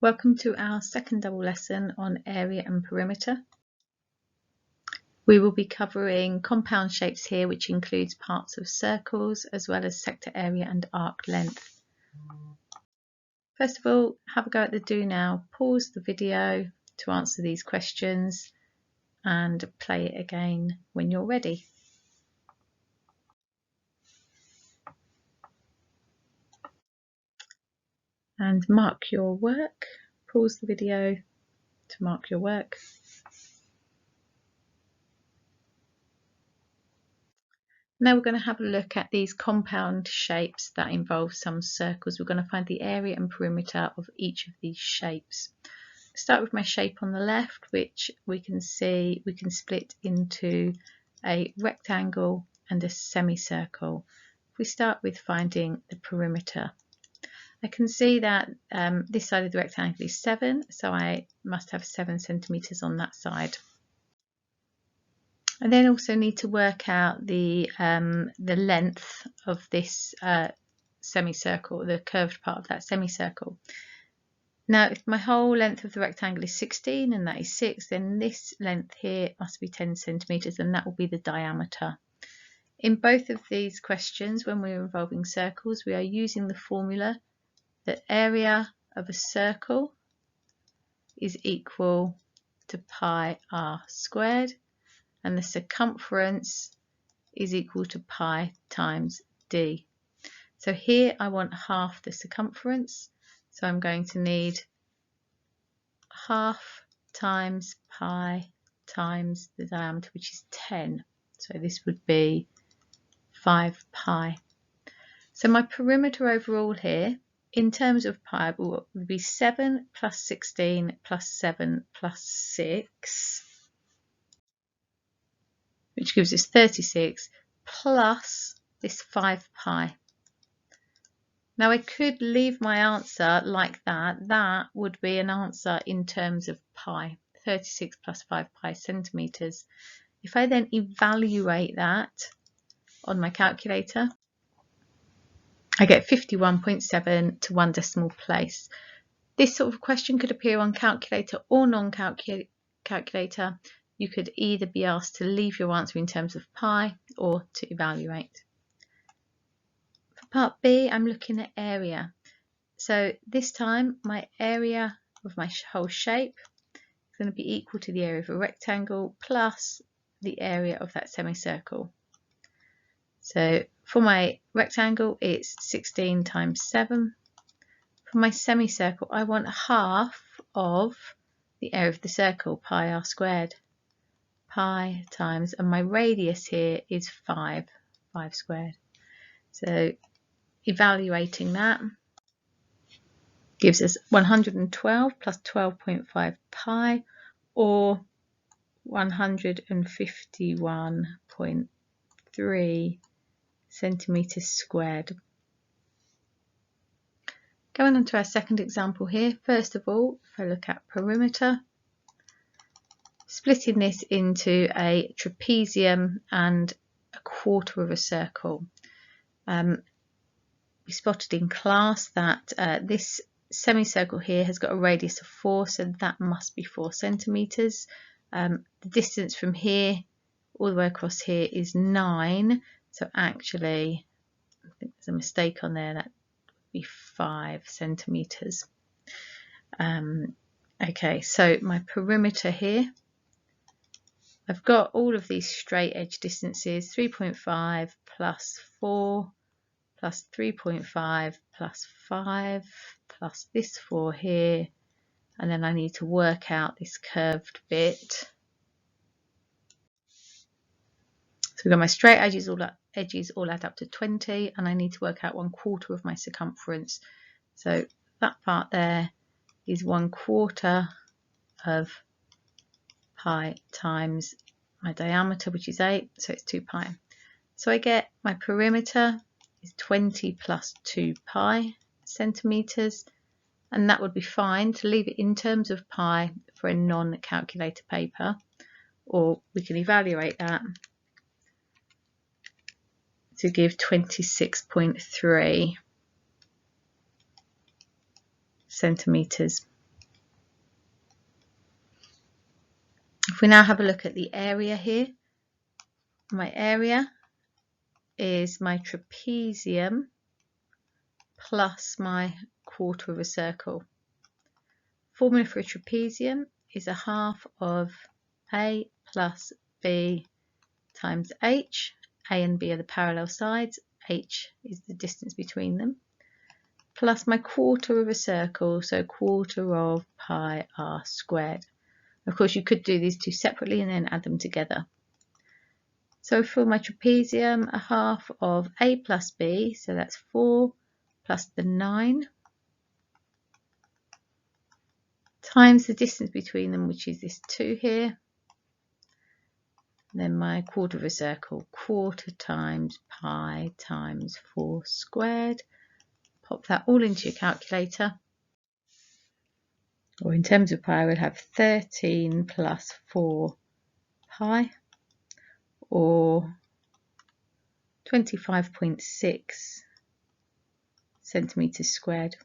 Welcome to our second double lesson on area and perimeter. We will be covering compound shapes here, which includes parts of circles as well as sector area and arc length. First of all, have a go at the do now. Pause the video to answer these questions and play it again when you're ready. And mark your work. Pause the video to mark your work. Now we're going to have a look at these compound shapes that involve some circles. We're going to find the area and perimeter of each of these shapes. Start with my shape on the left, which we can see we can split into a rectangle and a semicircle. If we start with finding the perimeter, I can see that this side of the rectangle is 7, so I must have 7 centimeters on that side. I then also need to work out the length of this semicircle, the curved part of that semicircle. Now, if my whole length of the rectangle is 16 and that is 6, then this length here must be 10 centimeters, and that will be the diameter. In both of these questions, when we're involving circles, we are using the formula that area of a circle is equal to pi r squared, and the circumference is equal to pi times d. So here I want half the circumference, so I'm going to need half times pi times the diameter, which is 10. So this would be 5 pi. So my perimeter overall here, in terms of pi, would be 7 plus 16 plus 7 plus 6, which gives us 36, plus this 5 pi. Now I could leave my answer like that. That would be an answer in terms of pi, 36 plus 5 pi centimeters. If I then evaluate that on my calculator, I get 51.7 to 1 decimal place. This sort of question could appear on calculator or non-calculator. You could either be asked to leave your answer in terms of pi or to evaluate. For part B, I'm looking at area. So this time my area of my whole shape is going to be equal to the area of a rectangle plus the area of that semicircle. So for my rectangle, it's 16 times 7. For my semicircle, I want half of the area of the circle, pi r squared. Pi times, and my radius here is 5 squared. So evaluating that gives us 112 plus 12.5 pi, or 151.3 centimeters squared. Going on to our second example here, first of all, if I look at perimeter, splitting this into a trapezium and a quarter of a circle. We spotted in class that this semicircle here has got a radius of 4, so that must be 4 centimeters. The distance from here all the way across here is 9, so actually I think there's a mistake on there, that would be 5 centimeters. Okay, so my perimeter here, I've got all of these straight edge distances, 3.5 plus 4 plus 3.5 plus 5 plus this 4 here, and then I need to work out this curved bit. So we've got my straight edges all add up to 20, and I need to work out 1/4 of my circumference. So that part there is 1/4 of pi times my diameter, which is 8, so it's 2 pi. So I get my perimeter is 20 plus 2 pi centimeters, and that would be fine to leave it in terms of pi for a non-calculator paper, or we can evaluate that to give 26.3 centimeters. we now have a look at the area here, my area is my trapezium plus my quarter of a circle. Formula for a trapezium is a half of A plus B times H. A and B are the parallel sides, H is the distance between them, plus my quarter of a circle, so quarter of pi r squared. Of course, you could do these two separately and then add them together. So for my trapezium, a half of A plus B, so that's 4 plus the 9, times the distance between them, which is this 2 here. And then my quarter of a circle, quarter times pi times 4 squared. Pop that all into your calculator. Or in terms of pi, we'll have 13 plus 4 pi, or 25.6 centimetres squared.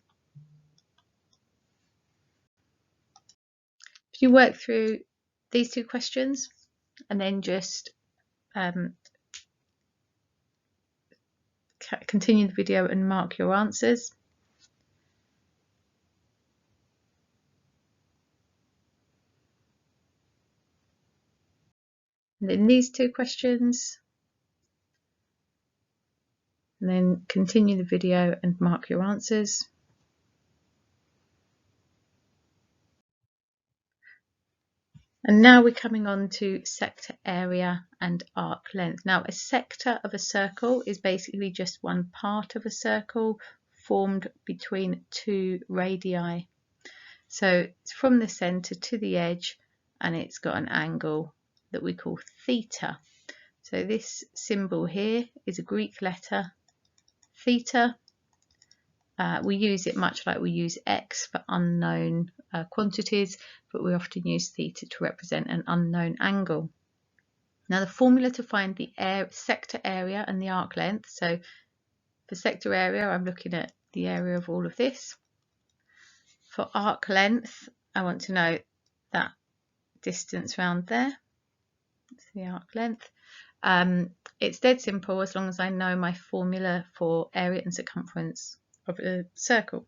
If you work through these two questions and then just continue the video and mark your answers. And then these two questions, and then continue the video and mark your answers. And now we're coming on to sector area and arc length. Now, a sector of a circle is basically just one part of a circle formed between two radii. So it's from the centre to the edge, and it's got an angle that we call theta. So this symbol here is a Greek letter, theta. We use it much like we use x for unknown quantities, but we often use theta to represent an unknown angle. Now the formula to find the sector area and the arc length. So for sector area, I'm looking at the area of all of this. For arc length, I want to know that distance around there. That's the arc length. It's dead simple as long as I know my formula for area and circumference of a circle.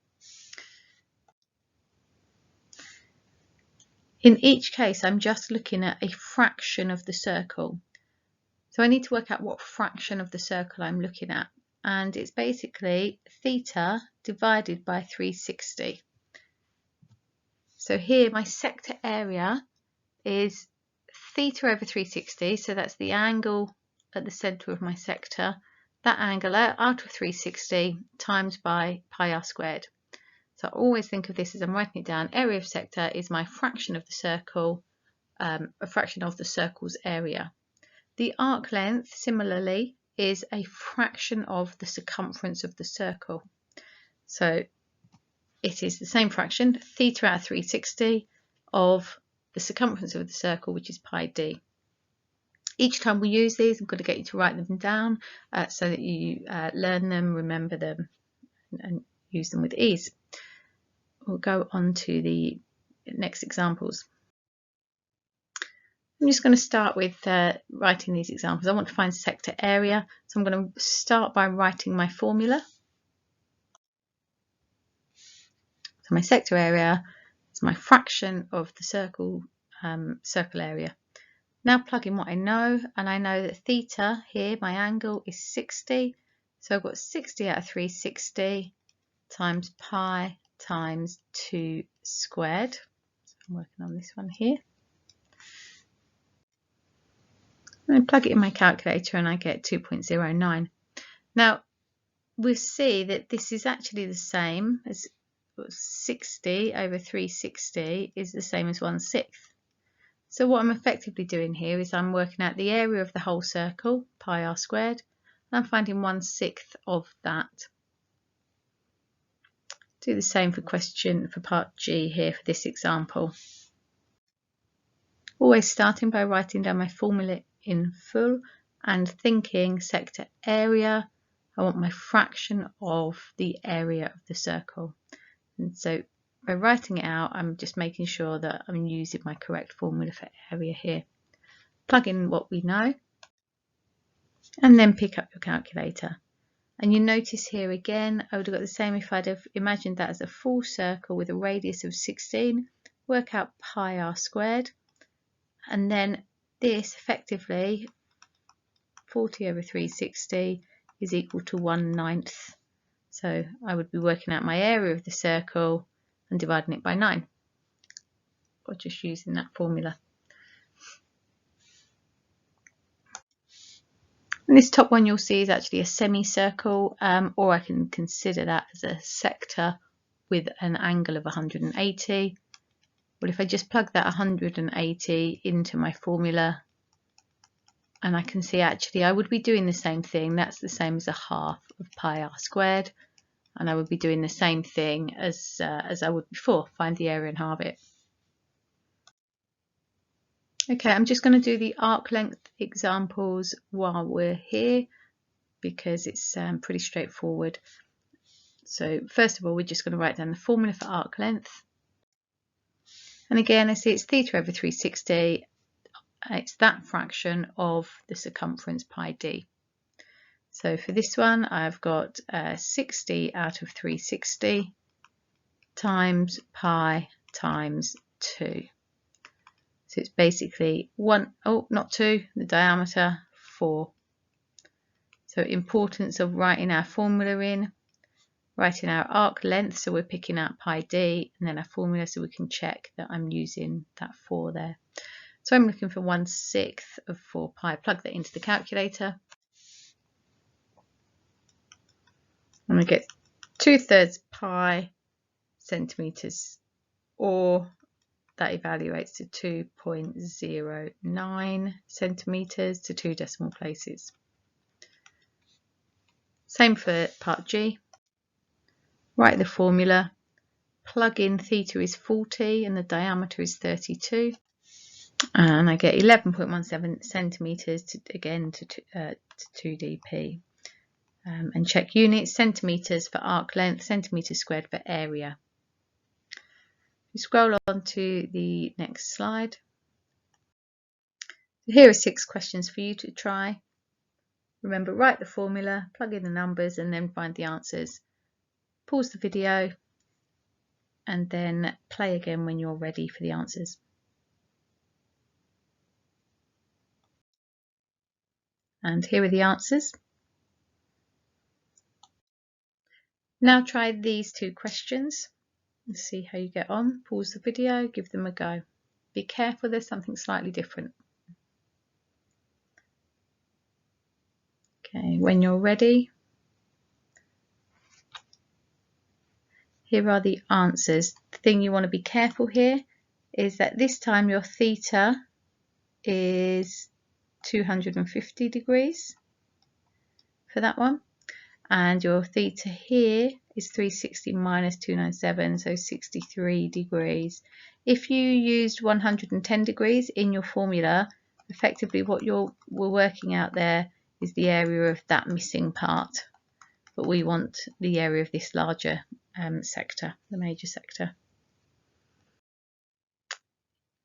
In each case, I'm just looking at a fraction of the circle. So I need to work out what fraction of the circle I'm looking at. And it's basically theta divided by 360. So here my sector area is theta over 360. So that's the angle at the centre of my sector. That angle out of 360 times by pi r squared. So I always think of this as I'm writing it down. Area of sector is my fraction of the circle, a fraction of the circle's area. The arc length, similarly, is a fraction of the circumference of the circle. So it is the same fraction, theta out of 360, of the circumference of the circle, which is pi d. Each time we use these, I'm going to get you to write them down so that you learn them, remember them, and use them with ease. We'll go on to the next examples. I'm just going to start with writing these examples. I want to find sector area, so I'm going to start by writing my formula. So my sector area is my fraction of the circle area. Now plug in what I know, and I know that theta here, my angle, is 60. So I've got 60 out of 360 times pi times 2 squared. So I'm working on this one here. I plug it in my calculator and I get 2.09. Now we'll see that this is actually the same as 60 over 360 is the same as 1/6. So what I'm effectively doing here is I'm working out the area of the whole circle, pi r squared, and I'm finding 1/6 of that. Do the same for part G here for this example. Always starting by writing down my formula in full and thinking sector area. I want my fraction of the area of the circle. And so by writing it out, I'm just making sure that I'm using my correct formula for area here. Plug in what we know and then pick up your calculator. And you notice here again, I would have got the same if I'd have imagined that as a full circle with a radius of 16, work out pi r squared, and then this effectively 40 over 360 is equal to 1/9. So I would be working out my area of the circle and dividing it by 9, or just using that formula. And this top one you'll see is actually a semicircle, or I can consider that as a sector with an angle of 180. Well, if I just plug that 180 into my formula, and I can see actually I would be doing the same thing. That's the same as a half of pi r squared, and I would be doing the same thing as I would before. Find the area and halve it. Okay, I'm just going to do the arc length examples while we're here because it's pretty straightforward. So first of all, we're just going to write down the formula for arc length. And again, I see it's theta over 360. It's that fraction of the circumference pi d. So for this one, I've got 60 out of 360 times pi times 2. So it's basically 1, oh, not 2, the diameter 4. So importance of writing our formula in, writing our arc length, so we're picking out pi d, and then our formula so we can check that I'm using that 4 there. So I'm looking for 1/6 of 4 pi. Plug that into the calculator. I'm going to get 2/3 pi centimetres, or that evaluates to 2.09 centimetres to 2 decimal places. Same for part G. Write the formula, plug in theta is 40 and the diameter is 32, and I get 11.17 centimetres to 2 dp. And check units, centimetres for arc length, centimetres squared for area. We scroll on to the next slide. Here are 6 questions for you to try. Remember, write the formula, plug in the numbers, and then find the answers. Pause the video and then play again when you're ready for the answers. And here are the answers. Now try these 2 questions and see how you get on. Pause the video, give them a go. Be careful, there's something slightly different. Okay, when you're ready, here are the answers. The thing you want to be careful here is that this time your theta is 250 degrees for that one, and your theta here is 360 minus 297, so 63 degrees. If you used 110 degrees in your formula, effectively what we're working out there is the area of that missing part, but we want the area of this larger sector, the major sector.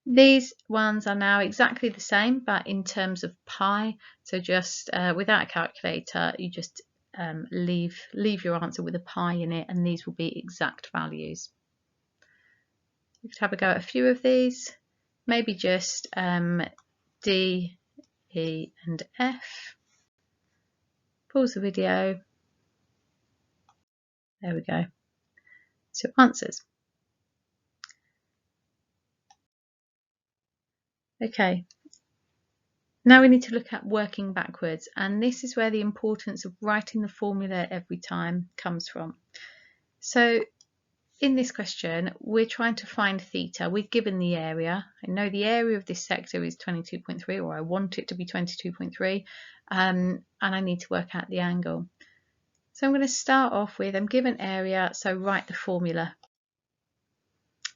These ones are now exactly the same, but in terms of pi. So just without a calculator, you just leave your answer with a pi in it, and these will be exact values. You could have a go at a few of these, maybe just D, E and F. Pause the video. There we go. So answers. Okay, now we need to look at working backwards, and this is where the importance of writing the formula every time comes from. So in this question, we're trying to find theta. We're given the area. I know the area of this sector is 22.3, or I want it to be 22.3, and I need to work out the angle. So I'm going to start off with, I'm given area, so write the formula.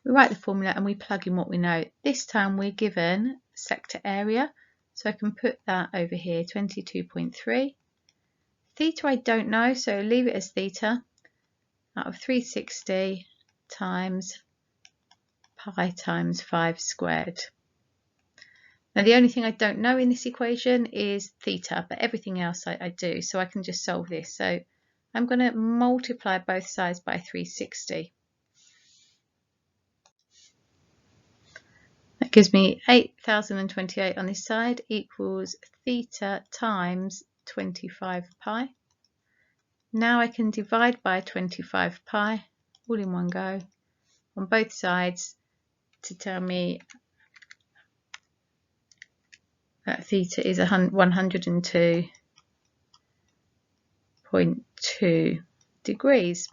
We write the formula and we plug in what we know. This time we're given sector area, so I can put that over here, 22.3. Theta I don't know, so leave it as theta, out of 360 times pi times 5 squared. Now the only thing I don't know in this equation is theta, but everything else I do, so I can just solve this. So I'm going to multiply both sides by 360. That gives me 8028 on this side equals theta times 25 pi. Now I can divide by 25 pi all in one go on both sides to tell me that theta is 102.2 degrees.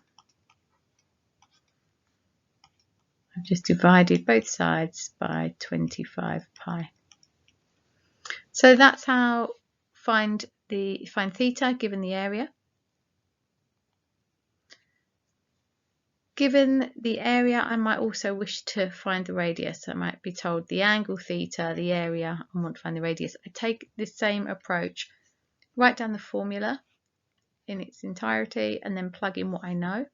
I've just divided both sides by 25 pi. So that's how find theta given the area. Given the area, I might also wish to find the radius. I might be told the angle theta, the area, and want to find the radius. I take the same approach, write down the formula in its entirety, and then plug in what I know.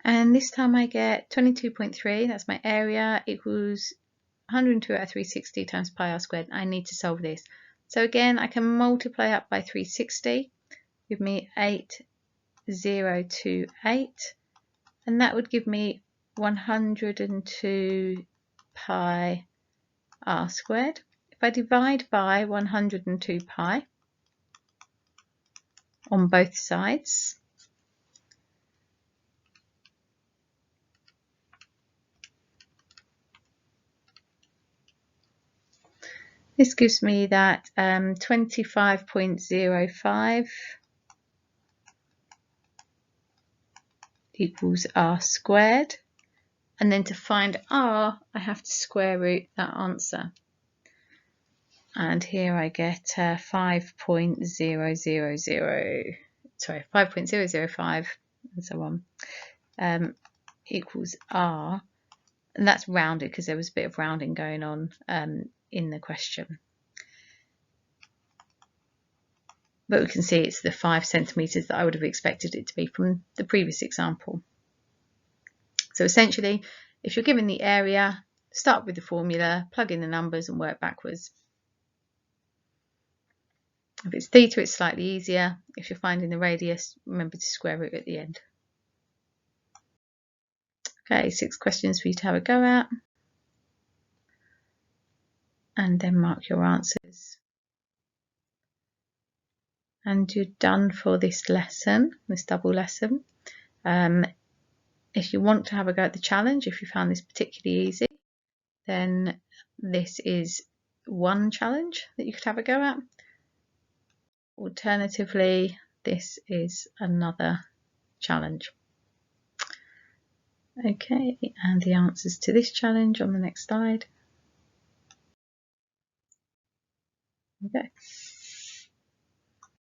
And this time I get 22.3, that's my area, equals 102 out of 360 times pi r squared. I need to solve this. So again, I can multiply up by 360, give me 8028, and that would give me 102 pi r squared. If I divide by 102 pi on both sides, this gives me that 25.05 equals r squared, and then to find r I have to square root that answer, and here I get 5.005 and so on equals r, and that's rounded because there was a bit of rounding going on in the question. But we can see it's the 5 centimetres that I would have expected it to be from the previous example. So essentially, if you're given the area, start with the formula, plug in the numbers and work backwards. If it's theta, it's slightly easier. If you're finding the radius, remember to square root at the end. Okay, 6 questions for you to have a go at. And then mark your answers. And you're done for this lesson, this double lesson. If you want to have a go at the challenge, if you found this particularly easy, then this is one challenge that you could have a go at. Alternatively, this is another challenge. Okay, and the answers to this challenge on the next slide. Okay.